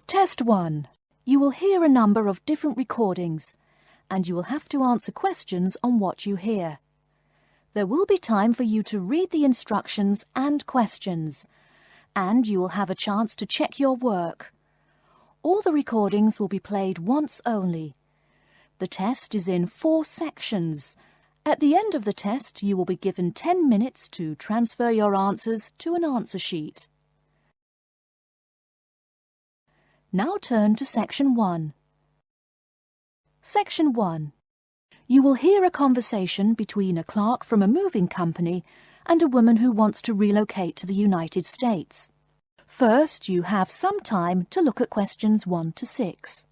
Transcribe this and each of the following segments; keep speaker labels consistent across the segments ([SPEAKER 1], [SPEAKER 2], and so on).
[SPEAKER 1] Test 1. You will hear a number of different recordings, and you will have to answer questions on what you hear. There will be time for you to read the instructions and questions, and you will have a chance to check your work. All the recordings will be played once only. The test is in 4 sections. At the end of the test, you will be given 10 minutes to transfer your answers to an answer sheet. Now turn to Section 1. Section 1. You will hear a conversation between a clerk from a moving company and a woman who wants to relocate to the United States. First, you have some time to look at questions 1 to 6.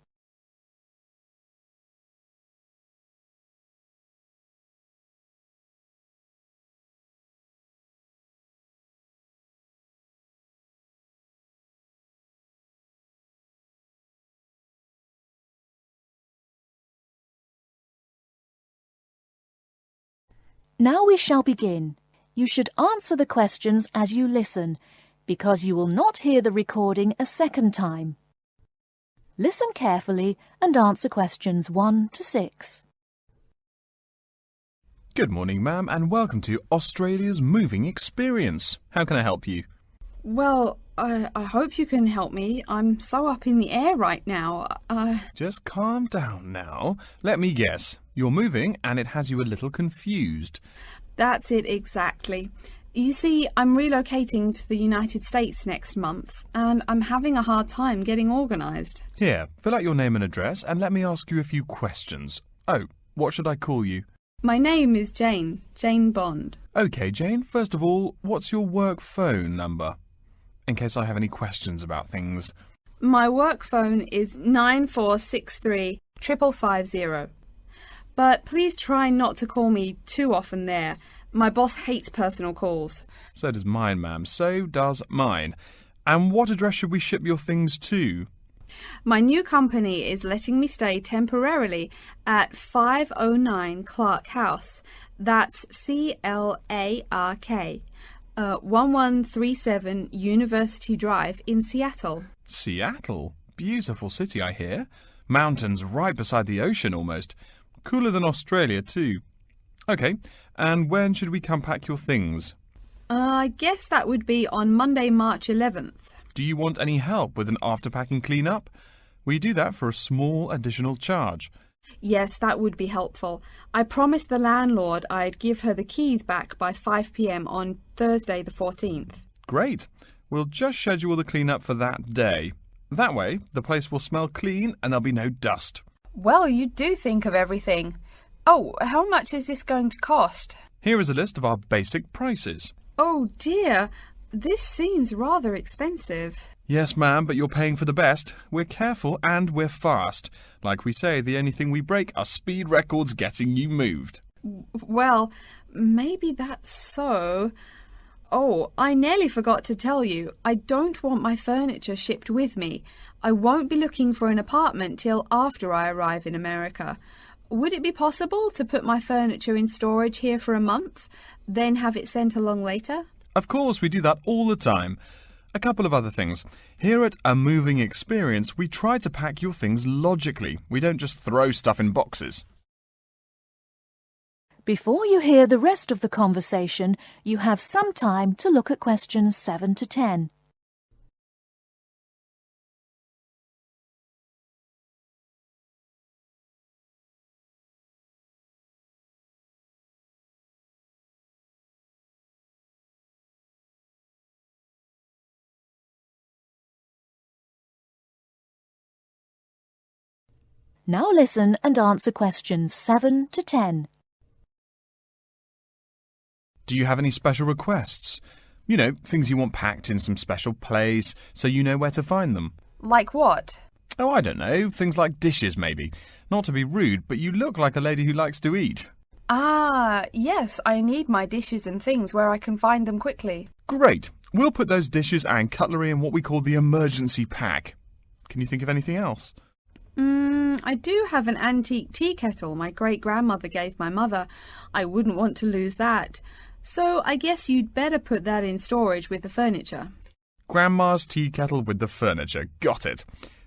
[SPEAKER 1] Now we shall begin. You should answer the questions as you listen, because you will not hear the recording a second time. Listen carefully and answer questions 1 to 6.
[SPEAKER 2] Good morning, ma'am, and welcome to Australia's Moving Experience. How can I help you?
[SPEAKER 3] Well, I hope you can help me. I'm so up in the air right now.
[SPEAKER 2] Just calm down now. Let me guess. You're moving and it has you a little confused.
[SPEAKER 3] That's it exactly. You see, I'm relocating to the United States next month, and I'm having a hard time getting organised.
[SPEAKER 2] Here, fill out your name and address and let me ask you a few questions. Oh, what should I call you?
[SPEAKER 3] My name is Jane Bond.
[SPEAKER 2] OK, Jane, first of all, what's your work phone number? In case I have any questions about things.
[SPEAKER 3] My work phone is 9463 550. But please try not to call me too often there. My boss hates personal calls.
[SPEAKER 2] So does mine, ma'am. So does mine. And what address should we ship your things to?
[SPEAKER 3] My new company is letting me stay temporarily at 509 Clark House. That's CLARK. 1137 University Drive in Seattle.
[SPEAKER 2] Seattle? Beautiful city, I hear. Mountains right beside the ocean almost. Cooler than Australia too. OK, and when should we come pack your things?
[SPEAKER 3] I guess that would be on Monday, March 11th.
[SPEAKER 2] Do you want any help with an after-packing clean-up? We do that for a small additional charge.
[SPEAKER 3] Yes, that would be helpful. I promised the landlord I'd give her the keys back by 5 p.m. on Thursday the 14th.
[SPEAKER 2] Great. We'll just schedule the clean-up for that day. That way, the place will smell clean and there'll be no dust.
[SPEAKER 3] Well, you do think of everything. Oh, how much is this going to cost?
[SPEAKER 2] Here is a list of our basic prices.
[SPEAKER 3] Oh dear, this seems rather expensive.
[SPEAKER 2] Yes, ma'am, but you're paying for the best. We're careful and we're fast. Like we say, the only thing we break are speed records getting you moved.
[SPEAKER 3] Well, maybe that's so. Oh, I nearly forgot to tell you. I don't want my furniture shipped with me. I won't be looking for an apartment till after I arrive in America. Would it be possible to put my furniture in storage here for a month, then have it sent along later?
[SPEAKER 2] Of course, we do that all the time. A couple of other things. Here at A Moving Experience, we try to pack your things logically. We don't just throw stuff in boxes.
[SPEAKER 1] Before you hear the rest of the conversation, you have some time to look at questions 7 to 10. Now listen and answer questions 7 to 10.
[SPEAKER 2] Do you have any special requests? You know, things you want packed in some special place so you know where to find them.
[SPEAKER 3] Like what?
[SPEAKER 2] Oh, I don't know. Things like dishes, maybe. Not to be rude, but you look like a lady who likes to eat.
[SPEAKER 3] Ah, yes, I need my dishes and things where I can find them quickly.
[SPEAKER 2] Great. We'll put those dishes and cutlery in what we call the emergency pack. Can you think of anything else?
[SPEAKER 3] I do have an antique tea kettle my great-grandmother gave my mother. I wouldn't want to lose that. So I guess you'd better put that in storage with the furniture.
[SPEAKER 2] Grandma's tea kettle with the furniture. Got it.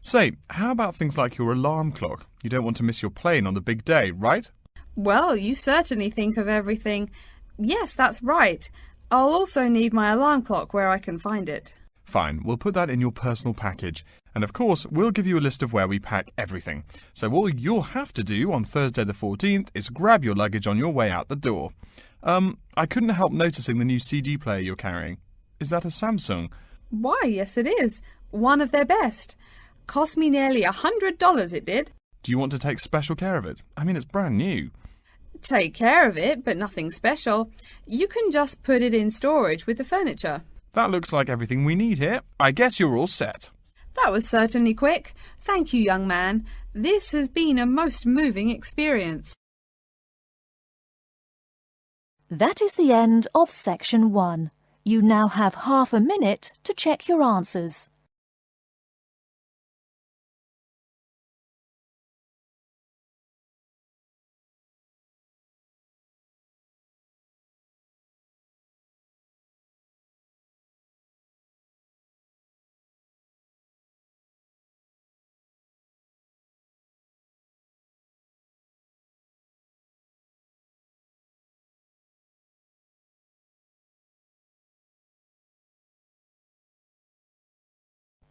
[SPEAKER 2] Say, how about things like your alarm clock? You don't want to miss your plane on the big day, right?
[SPEAKER 3] Well, you certainly think of everything. Yes, that's right. I'll also need my alarm clock where I can find it.
[SPEAKER 2] Fine, we'll put that in your personal package. And of course, we'll give you a list of where we pack everything. So all you'll have to do on Thursday the 14th is grab your luggage on your way out the door. I couldn't help noticing the new CD player you're carrying. Is that a Samsung?
[SPEAKER 3] Why, yes it is. One of their best. Cost me nearly $100 it did.
[SPEAKER 2] Do you want to take special care of it? I mean, it's brand new.
[SPEAKER 3] Take care of it, but nothing special. You can just put it in storage with the furniture.
[SPEAKER 2] That looks like everything we need here. I guess you're all set.
[SPEAKER 3] That was certainly quick. Thank you, young man. This has been a most moving experience.
[SPEAKER 1] That is the end of Section 1. You now have half a minute to check your answers.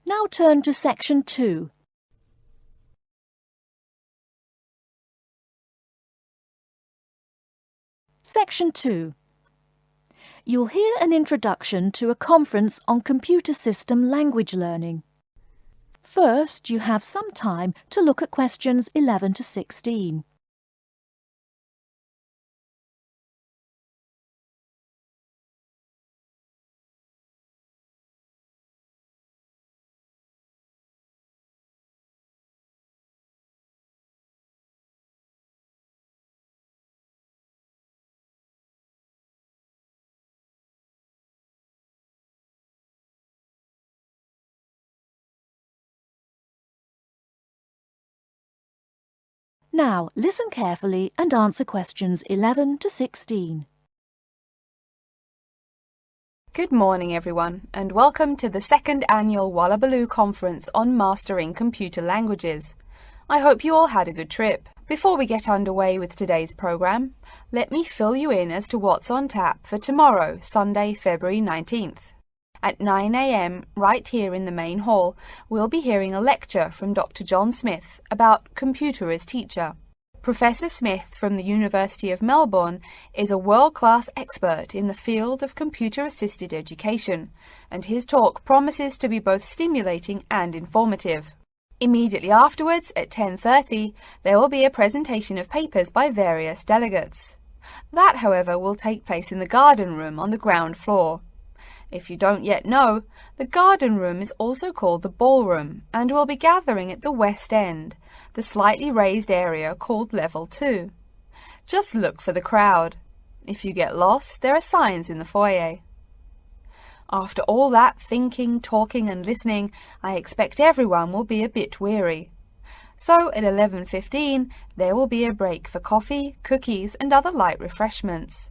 [SPEAKER 1] Now turn to Section 2. Section 2. You'll hear an introduction to a conference on computer system language learning. First, you have some time to look at questions 11 to 16. Now, listen carefully and answer questions 11 to 16.
[SPEAKER 4] Good morning, everyone, and welcome to the second annual Wallabaloo Conference on Mastering Computer Languages. I hope you all had a good trip. Before we get underway with today's program, let me fill you in as to what's on tap for tomorrow, Sunday, February 19th. At 9 a.m, right here in the main hall, we'll be hearing a lecture from Dr. John Smith about computer as teacher. Professor Smith from the University of Melbourne is a world-class expert in the field of computer-assisted education, and his talk promises to be both stimulating and informative. Immediately afterwards, at 10:30, there will be a presentation of papers by various delegates. That, however, will take place in the garden room on the ground floor. If you don't yet know, the garden room is also called the ballroom and will be gathering at the west end, the slightly raised area called Level 2. Just look for the crowd. If you get lost, there are signs in the foyer. After all that thinking, talking and listening, I expect everyone will be a bit weary. So at 11:15, there will be a break for coffee, cookies and other light refreshments.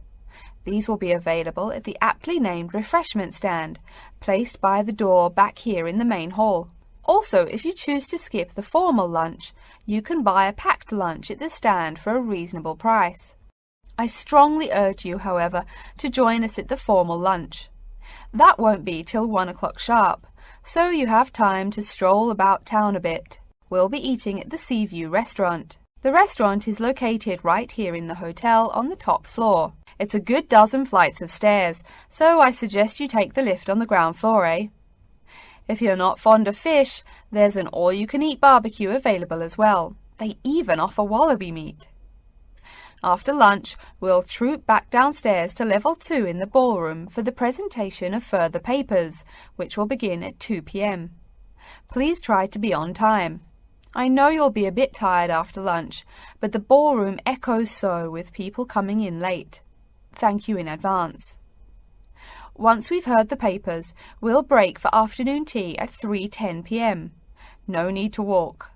[SPEAKER 4] These will be available at the aptly named refreshment stand, placed by the door back here in the main hall. Also, if you choose to skip the formal lunch, you can buy a packed lunch at the stand for a reasonable price. I strongly urge you, however, to join us at the formal lunch. That won't be till 1 o'clock sharp, so you have time to stroll about town a bit. We'll be eating at the Seaview restaurant. The restaurant is located right here in the hotel on the top floor. It's a good dozen flights of stairs, so I suggest you take the lift on the ground floor, eh? If you're not fond of fish, there's an all-you-can-eat barbecue available as well. They even offer wallaby meat. After lunch, we'll troop back downstairs to Level 2 in the ballroom for the presentation of further papers, which will begin at 2 p.m. Please try to be on time. I know you'll be a bit tired after lunch, but the ballroom echoes so with people coming in late. Thank you in advance. Once we've heard the papers, we'll break for afternoon tea at 3:10 p.m. No need to walk.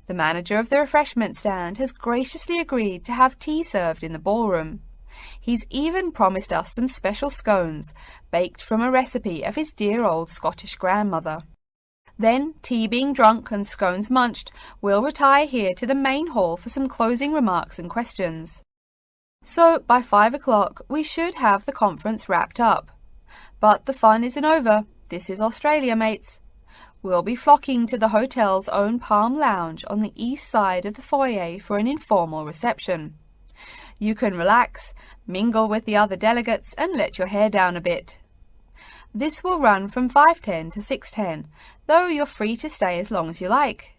[SPEAKER 4] The manager of the refreshment stand has graciously agreed to have tea served in the ballroom. He's even promised us some special scones, baked from a recipe of his dear old Scottish grandmother. Then, tea being drunk and scones munched, we'll retire here to the main hall for some closing remarks and questions. So, by 5 o'clock, we should have the conference wrapped up. But the fun isn't over. This is Australia, mates. We'll be flocking to the hotel's own Palm Lounge on the east side of the foyer for an informal reception. You can relax, mingle with the other delegates, and let your hair down a bit. This will run from 5:10 to 6:10, though you're free to stay as long as you like.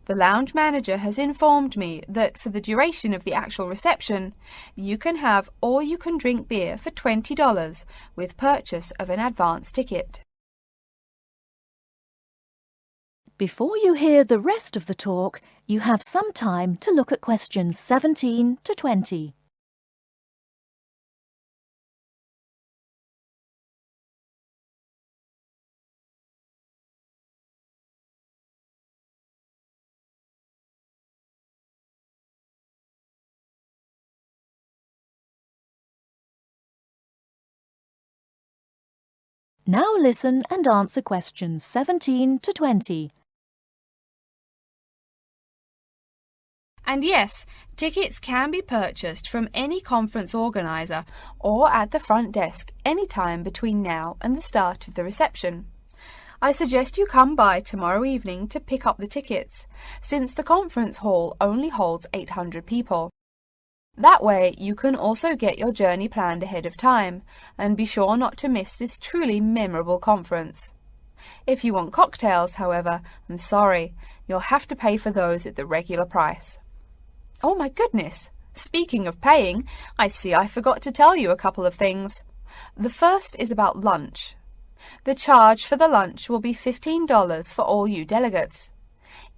[SPEAKER 4] The lounge manager has informed me that for the duration of the actual reception, you can have all-you-can-drink beer for $20 with purchase of an advance ticket.
[SPEAKER 1] Before you hear the rest of the talk, you have some time to look at questions 17 to 20. Now listen and answer questions 17 to 20.
[SPEAKER 4] And yes, tickets can be purchased from any conference organiser or at the front desk any time between now and the start of the reception. I suggest you come by tomorrow evening to pick up the tickets, since the conference hall only holds 800 people. That way you can also get your journey planned ahead of time and be sure not to miss this truly memorable conference. If you want cocktails, however, I'm sorry, you'll have to pay for those at the regular price. Oh my goodness! Speaking of paying, I see I forgot to tell you a couple of things. The first is about lunch. The charge for the lunch will be $15 for all you delegates.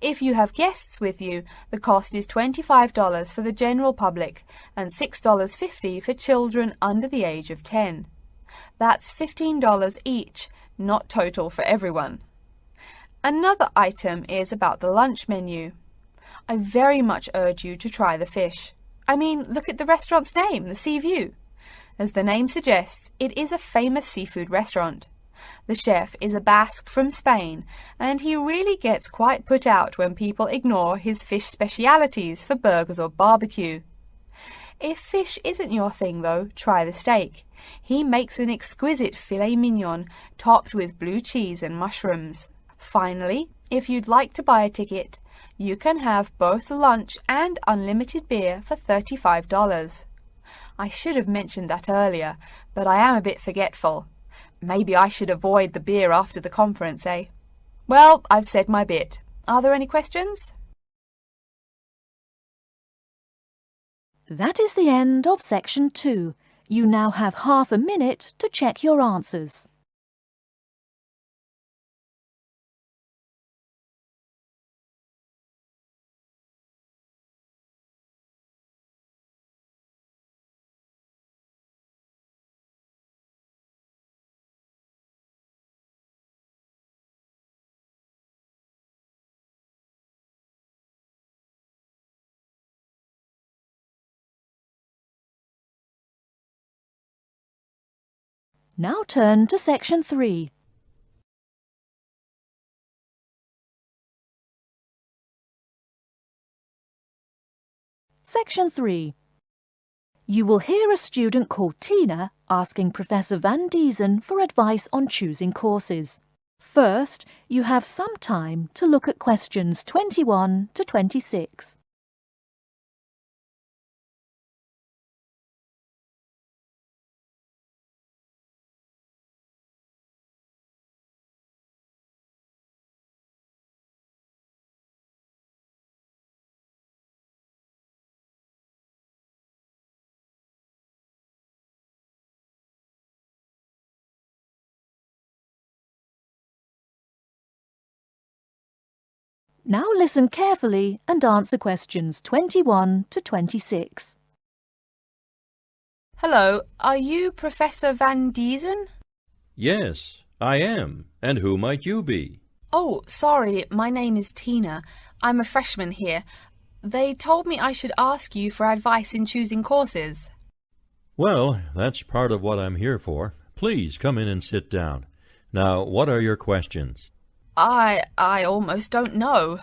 [SPEAKER 4] If you have guests with you, the cost is $25 for the general public and $6.50 for children under the age of 10. That's $15 each, not total for everyone. Another item is about the lunch menu. I very much urge you to try the fish. I mean, look at the restaurant's name, the Sea View. As the name suggests, it is a famous seafood restaurant. The chef is a Basque from Spain, and he really gets quite put out when people ignore his fish specialities for burgers or barbecue. If fish isn't your thing, though, try the steak. He makes an exquisite filet mignon topped with blue cheese and mushrooms. Finally, if you'd like to buy a ticket, you can have both lunch and unlimited beer for $35. I should have mentioned that earlier, but I am a bit forgetful. Maybe I should avoid the beer after the conference, eh? Well, I've said my bit. Are there any questions?
[SPEAKER 1] That is the end of section 2. You now have half a minute to check your answers. Now turn to section 3. Section 3. You will hear a student called Tina asking Professor Van Diesen for advice on choosing courses. First, you have some time to look at questions 21 to 26. Now listen carefully and answer questions 21 to 26.
[SPEAKER 4] Hello, are you Professor Van Diesen?
[SPEAKER 5] Yes, I am. And who might you be?
[SPEAKER 4] Oh, sorry, my name is Tina. I'm a freshman here. They told me I should ask you for advice in choosing courses.
[SPEAKER 5] Well, that's part of what I'm here for. Please come in and sit down. Now, what are your questions?
[SPEAKER 3] I almost don't know.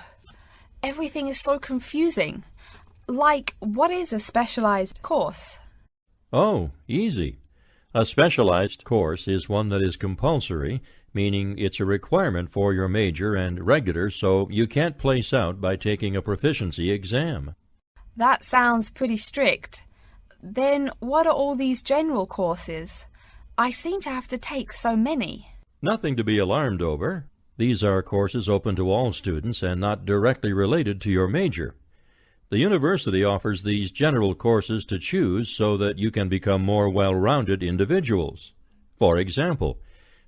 [SPEAKER 3] Everything is so confusing. Like, what is a specialized course?
[SPEAKER 5] Oh, easy. A specialized course is one that is compulsory, meaning it's a requirement for your major and regular, so you can't place out by taking a proficiency exam.
[SPEAKER 3] That sounds pretty strict. Then what are all these general courses? I seem to have to take so many.
[SPEAKER 5] Nothing to be alarmed over. These are courses open to all students and not directly related to your major. The university offers these general courses to choose so that you can become more well-rounded individuals. For example,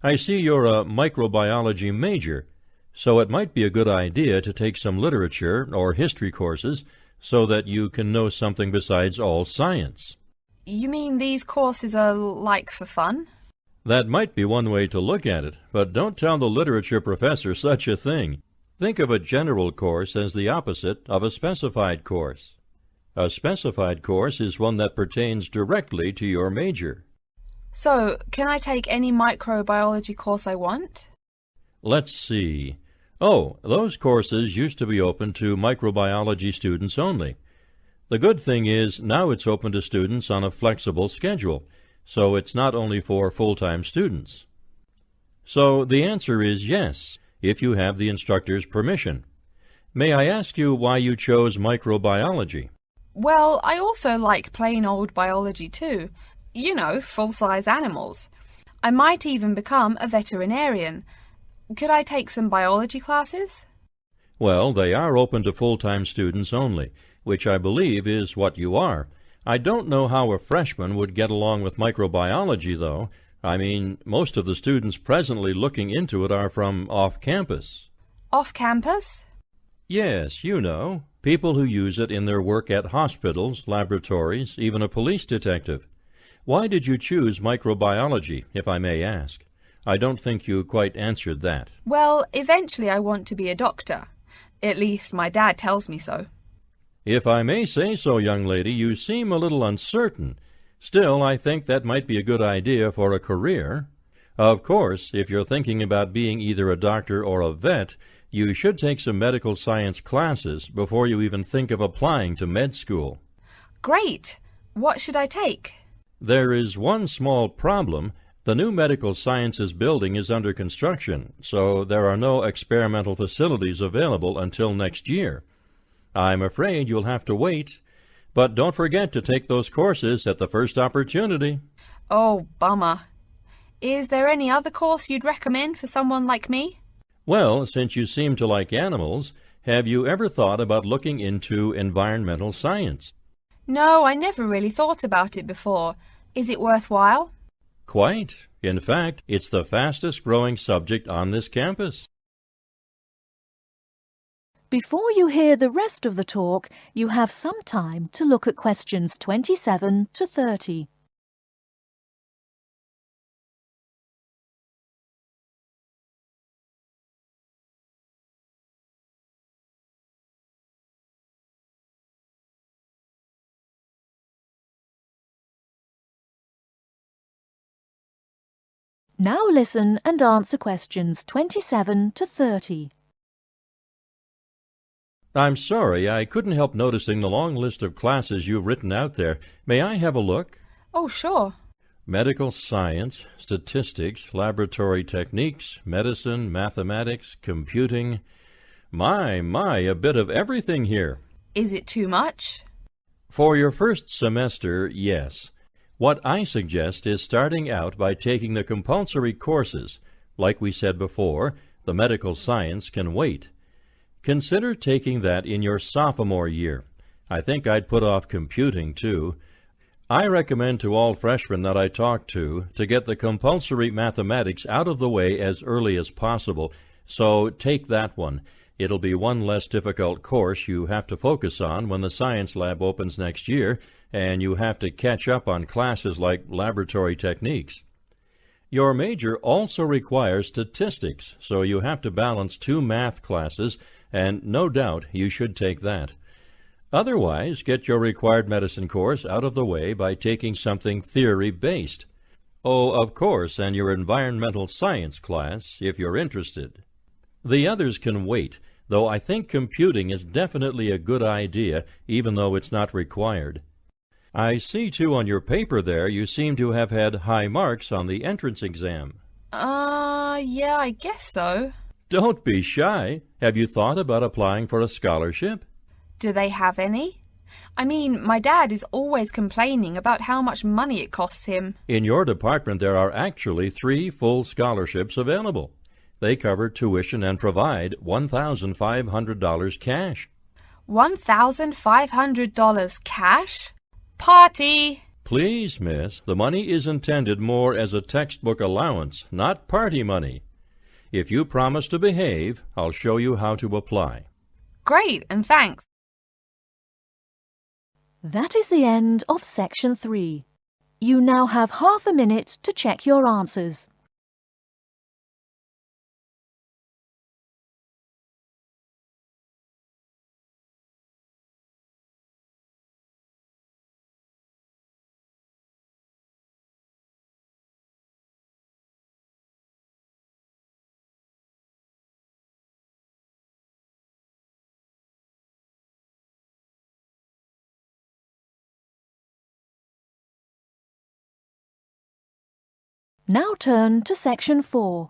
[SPEAKER 5] I see you're a microbiology major, so it might be a good idea to take some literature or history courses so that you can know something besides all science.
[SPEAKER 3] You mean these courses are like for fun?
[SPEAKER 5] That might be one way to look at it, but don't tell the literature professor such a thing. Think of a general course as the opposite of a specified course. A specified course is one that pertains directly to your major.
[SPEAKER 3] So, can I take any microbiology course I want?
[SPEAKER 5] Let's see. Oh, those courses used to be open to microbiology students only. The good thing is now it's open to students on a flexible schedule, so it's not only for full-time students. So the answer is yes, if you have the instructor's permission. May I ask you why you chose microbiology?
[SPEAKER 3] Well, I also like plain old biology too. You know, full-size animals. I might even become a veterinarian. Could I take some biology classes?
[SPEAKER 5] Well, they are open to full-time students only, which I believe is what you are. I don't know how a freshman would get along with microbiology, though. I mean, most of the students presently looking into it are from off-campus.
[SPEAKER 3] Off-campus?
[SPEAKER 5] Yes, you know, people who use it in their work at hospitals, laboratories, even a police detective. Why did you choose microbiology, if I may ask? I don't think you quite answered that.
[SPEAKER 3] Well, eventually I want to be a doctor. At least my dad tells me so.
[SPEAKER 5] If I may say so, young lady, you seem a little uncertain. Still, I think that might be a good idea for a career. Of course, if you're thinking about being either a doctor or a vet, you should take some medical science classes before you even think of applying to med school.
[SPEAKER 3] Great! What should I take?
[SPEAKER 5] There is one small problem. The new medical sciences building is under construction, so there are no experimental facilities available until next year. I'm afraid you'll have to wait, but don't forget to take those courses at the first opportunity.
[SPEAKER 3] Oh, bummer. Is there any other course you'd recommend for someone like me?
[SPEAKER 5] Well, since you seem to like animals, have you ever thought about looking into environmental science?
[SPEAKER 3] No, I never really thought about it before. Is it worthwhile?
[SPEAKER 5] Quite. In fact, it's the fastest-growing subject on this campus.
[SPEAKER 1] Before you hear the rest of the talk, you have some time to look at questions 27 to 30. Now listen and answer questions 27 to 30.
[SPEAKER 5] I'm sorry, I couldn't help noticing the long list of classes you've written out there. May I have a look?
[SPEAKER 3] Oh, sure.
[SPEAKER 5] Medical science, statistics, laboratory techniques, medicine, mathematics, computing. My, a bit of everything here.
[SPEAKER 3] Is it too much?
[SPEAKER 5] For your first semester, yes. What I suggest is starting out by taking the compulsory courses. Like we said before, the medical science can wait. Consider taking that in your sophomore year. I think I'd put off computing, too. I recommend to all freshmen that I talk to get the compulsory mathematics out of the way as early as possible, so take that one. It'll be one less difficult course you have to focus on when the science lab opens next year, and you have to catch up on classes like laboratory techniques. Your major also requires statistics, so you have to balance 2 math classes, and no doubt you should take that. Otherwise, get your required medicine course out of the way by taking something theory-based. Oh, of course, and your environmental science class, if you're interested. The others can wait, though I think computing is definitely a good idea, even though it's not required. I see, too, on your paper there you seem to have had high marks on the entrance exam.
[SPEAKER 3] Yeah, I guess so.
[SPEAKER 5] Don't be shy. Have you thought about applying for a scholarship?
[SPEAKER 3] Do they have any? I mean, my dad is always complaining about how much money it costs him.
[SPEAKER 5] In your department there are actually 3 full scholarships available. They cover tuition and provide $1,500 cash.
[SPEAKER 3] $1,500 cash? Party!
[SPEAKER 5] Please, miss, the money is intended more as a textbook allowance, not party money. If you promise to behave, I'll show you how to apply.
[SPEAKER 3] Great, and thanks.
[SPEAKER 1] That is the end of Section 3. You now have half a minute to check your answers. Now turn to Section 4.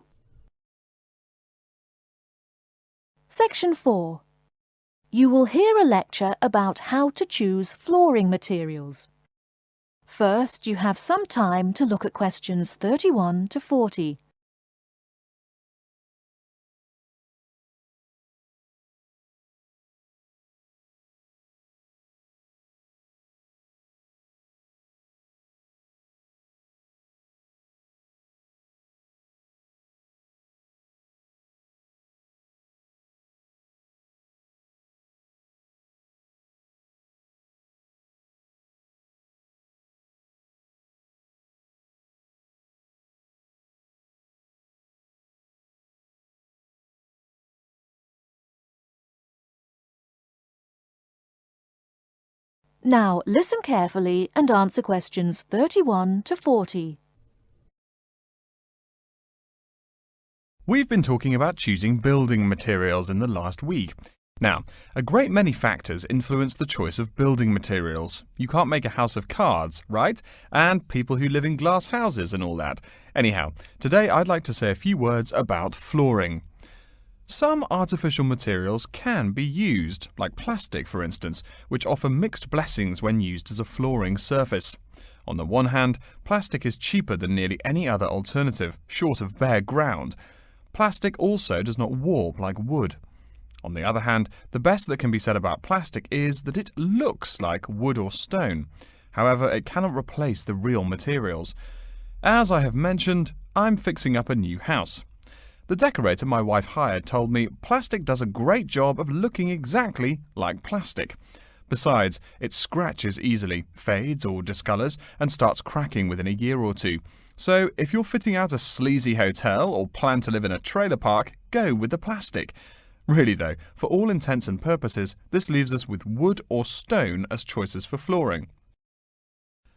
[SPEAKER 1] Section 4. You will hear a lecture about how to choose flooring materials. First, you have some time to look at questions 31 to 40. Now listen carefully and answer questions 31 to 40.
[SPEAKER 2] We've been talking about choosing building materials in the last week. Now, a great many factors influence the choice of building materials. You can't make a house of cards, right? And people who live in glass houses and all that. Anyhow, today I'd like to say a few words about flooring. Some artificial materials can be used, like plastic for instance, which offer mixed blessings when used as a flooring surface. On the one hand, plastic is cheaper than nearly any other alternative, short of bare ground. Plastic also does not warp like wood. On the other hand, the best that can be said about plastic is that it looks like wood or stone. However, it cannot replace the real materials. As I have mentioned, I'm fixing up a new house. The decorator my wife hired told me plastic does a great job of looking exactly like plastic. Besides, it scratches easily, fades or discolors, and starts cracking within a year or two. So, if you're fitting out a sleazy hotel or plan to live in a trailer park, go with the plastic. Really though, for all intents and purposes, this leaves us with wood or stone as choices for flooring.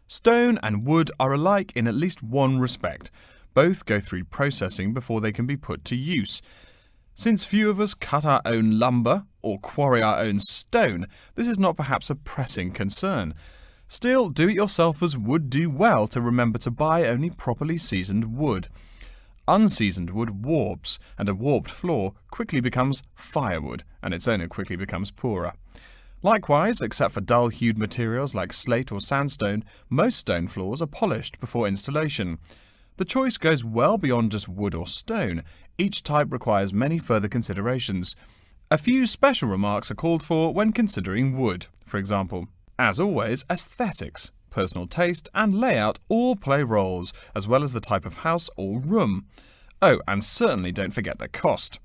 [SPEAKER 2] Stone and wood are alike in at least one respect. Both go through processing before they can be put to use. Since few of us cut our own lumber or quarry our own stone, this is not perhaps a pressing concern. Still, do-it-yourselfers would do well to remember to buy only properly seasoned wood. Unseasoned wood warps, and a warped floor quickly becomes firewood, and its owner quickly becomes poorer. Likewise, except for dull-hued materials like slate or sandstone, most stone floors are polished before installation. The choice goes well beyond just wood or stone. Each type requires many further considerations. A few special remarks are called for when considering wood. For example, as always, aesthetics, personal taste and layout all play roles, as well as the type of house or room. Oh, and certainly don't forget the cost.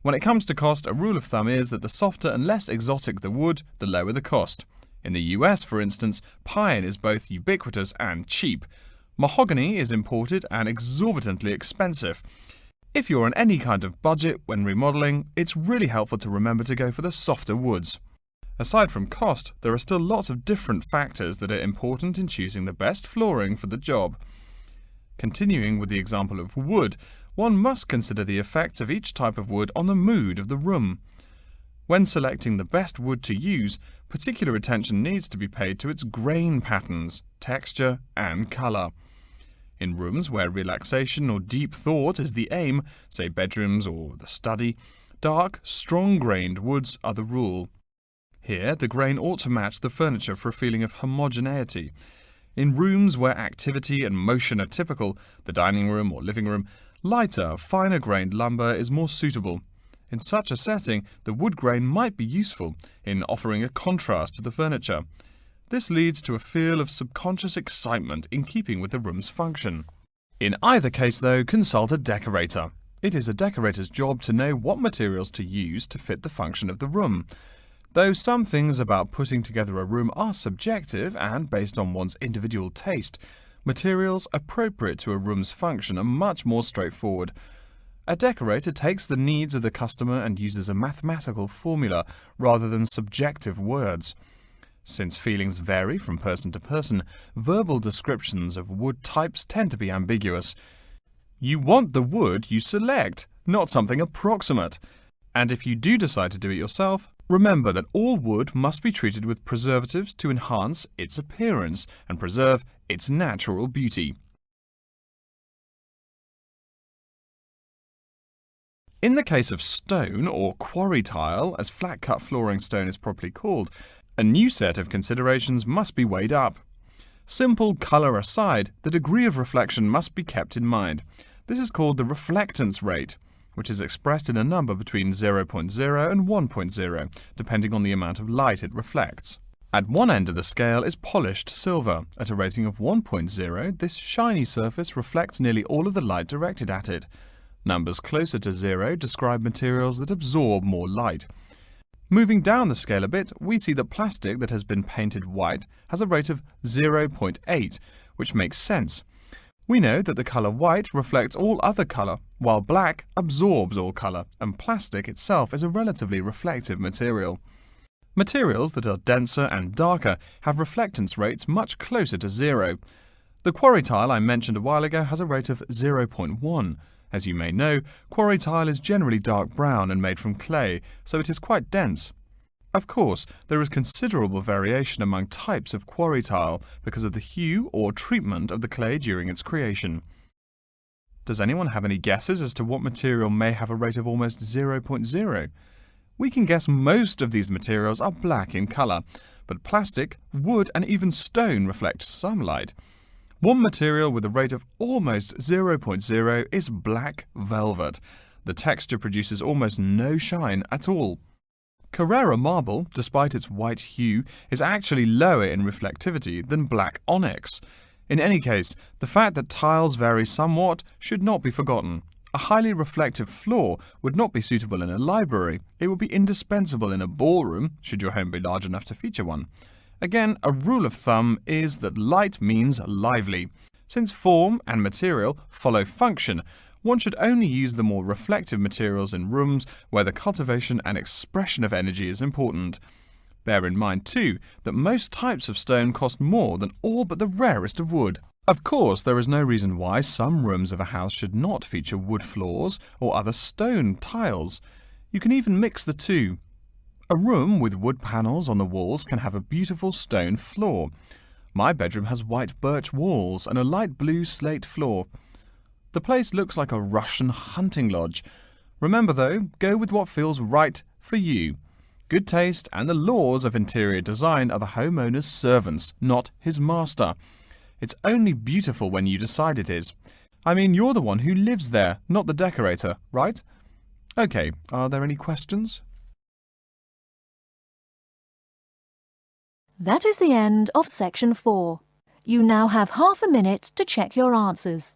[SPEAKER 2] When it comes to cost, a rule of thumb is that the softer and less exotic the wood, the lower the cost. In the US, for instance, pine is both ubiquitous and cheap. Mahogany is imported and exorbitantly expensive. If you're on any kind of budget when remodeling, it's really helpful to remember to go for the softer woods. Aside from cost, there are still lots of different factors that are important in choosing the best flooring for the job. Continuing with the example of wood, one must consider the effects of each type of wood on the mood of the room. When selecting the best wood to use, particular attention needs to be paid to its grain patterns, texture, and colour. In rooms where relaxation or deep thought is the aim, say bedrooms or the study, dark, strong-grained woods are the rule. Here, the grain ought to match the furniture for a feeling of homogeneity. In rooms where activity and motion are typical, the dining room or living room, lighter, finer-grained lumber is more suitable. In such a setting, the wood grain might be useful in offering a contrast to the furniture. This leads to a feel of subconscious excitement in keeping with the room's function. In either case, though, consult a decorator. It is a decorator's job to know what materials to use to fit the function of the room. Though some things about putting together a room are subjective and based on one's individual taste, materials appropriate to a room's function are much more straightforward. A decorator takes the needs of the customer and uses a mathematical formula rather than subjective words. Since feelings vary from person to person, verbal descriptions of wood types tend to be ambiguous. You want the wood you select, not something approximate. And if you do decide to do it yourself, remember that all wood must be treated with preservatives to enhance its appearance and preserve its natural beauty. In the case of stone, or quarry tile, as flat-cut flooring stone is properly called, a new set of considerations must be weighed up. Simple colour aside, the degree of reflection must be kept in mind. This is called the reflectance rate, which is expressed in a number between 0.0 and 1.0, depending on the amount of light it reflects. At one end of the scale is polished silver. At a rating of 1.0, this shiny surface reflects nearly all of the light directed at it. Numbers closer to 0 describe materials that absorb more light. Moving down the scale a bit, we see that plastic that has been painted white has a rate of 0.8, which makes sense. We know that the colour white reflects all other colour, while black absorbs all colour, and plastic itself is a relatively reflective material. Materials that are denser and darker have reflectance rates much closer to 0. The quarry tile I mentioned a while ago has a rate of 0.1. As you may know, quarry tile is generally dark brown and made from clay, so it is quite dense. Of course, there is considerable variation among types of quarry tile because of the hue or treatment of the clay during its creation. Does anyone have any guesses as to what material may have a rate of almost 0.0? We can guess most of these materials are black in colour, but plastic, wood and even stone reflect some light. One material with a rate of almost 0.0 is black velvet. The texture produces almost no shine at all. Carrara marble, despite its white hue, is actually lower in reflectivity than black onyx. In any case, the fact that tiles vary somewhat should not be forgotten. A highly reflective floor would not be suitable in a library. It would be indispensable in a ballroom, should your home be large enough to feature one. Again, a rule of thumb is that light means lively. Since form and material follow function, one should only use the more reflective materials in rooms where the cultivation and expression of energy is important. Bear in mind, too, that most types of stone cost more than all but the rarest of wood. Of course, there is no reason why some rooms of a house should not feature wood floors or other stone tiles. You can even mix the two. A room with wood panels on the walls can have a beautiful stone floor. My bedroom has white birch walls and a light blue slate floor. The place looks like a Russian hunting lodge. Remember though, go with what feels right for you. Good taste and the laws of interior design are the homeowner's servants, not his master. It's only beautiful when you decide it is. I mean, you're the one who lives there, not the decorator, right? Okay, are there any questions?
[SPEAKER 1] That is the end of section 4. You now have half a minute to check your answers.